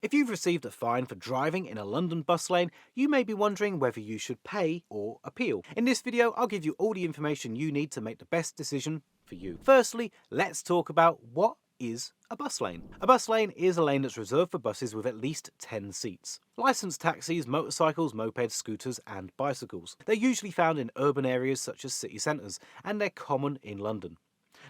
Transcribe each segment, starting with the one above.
If you've received a fine for driving in a London bus lane, you may be wondering whether you should pay or appeal. In this video, I'll give you all the information you need to make the best decision for you. Firstly, let's talk about what is a bus lane. A bus lane is a lane that's reserved for buses with at least 10 seats. Licensed taxis, motorcycles, mopeds, scooters and bicycles. They're usually found in urban areas such as city centres, and they're common in London.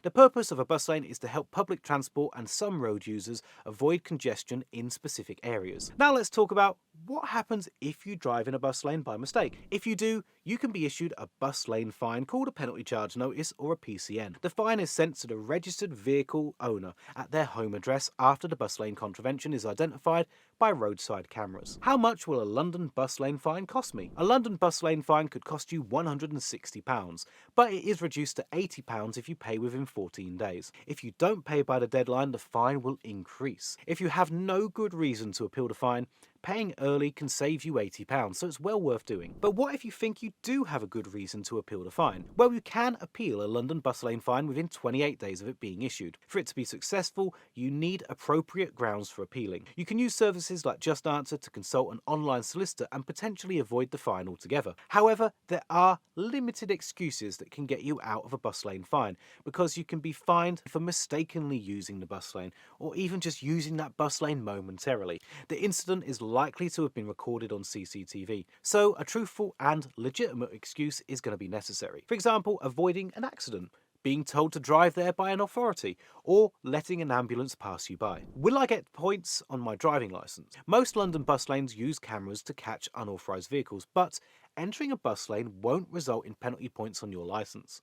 The purpose of a bus lane is to help public transport and some road users avoid congestion in specific areas. Now let's talk about what happens if you drive in a bus lane by mistake. If you do, you can be issued a bus lane fine called a penalty charge notice or a PCN. The fine is sent to the registered vehicle owner at their home address after the bus lane contravention is identified by roadside cameras. How much will a London bus lane fine cost me? A London bus lane fine could cost you £160, but it is reduced to £80 if you pay within 14 days. If you don't pay by the deadline, the fine will increase. If you have no good reason to appeal the fine, paying early can save you £80, so it's well worth doing. But what if you think you do have a good reason to appeal the fine? Well, you can appeal a London bus lane fine within 28 days of it being issued. For it to be successful, you need appropriate grounds for appealing. You can use services like JustAnswer to consult an online solicitor and potentially avoid the fine altogether. However, there are limited excuses that can get you out of a bus lane fine, because you can be fined for mistakenly using the bus lane, or even just using that bus lane momentarily. The incident is likely to have been recorded on CCTV, so a truthful and legitimate excuse is going to be necessary. For example, avoiding an accident, being told to drive there by an authority, or letting an ambulance pass you by. Will I get points on my driving licence? Most London bus lanes use cameras to catch unauthorised vehicles, but entering a bus lane won't result in penalty points on your licence.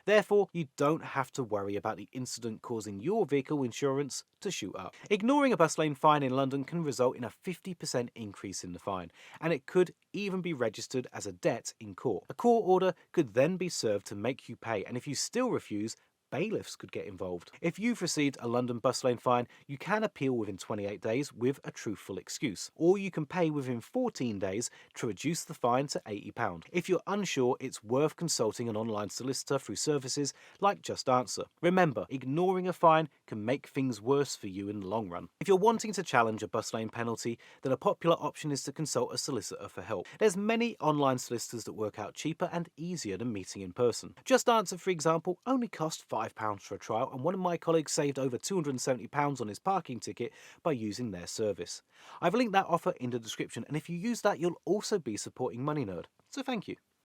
Therefore, you don't have to worry about the incident causing your vehicle insurance to shoot up. Ignoring a bus lane fine in London can result in a 50% increase in the fine, and it could even be registered as a debt in court. A court order could then be served to make you pay, and if you still refuse, bailiffs could get involved. If you've received a London bus lane fine, you can appeal within 28 days with a truthful excuse, or you can pay within 14 days to reduce the fine to £80. If you're unsure, it's worth consulting an online solicitor through services like JustAnswer. Remember, ignoring a fine can make things worse for you in the long run. If you're wanting to challenge a bus lane penalty, then a popular option is to consult a solicitor for help. There's many online solicitors that work out cheaper and easier than meeting in person. JustAnswer, for example, only cost £5 for a trial, and one of my colleagues saved over £270 on his parking ticket by using their service. I've linked that offer in the description, and if you use that, you'll also be supporting Money Nerd. So thank you.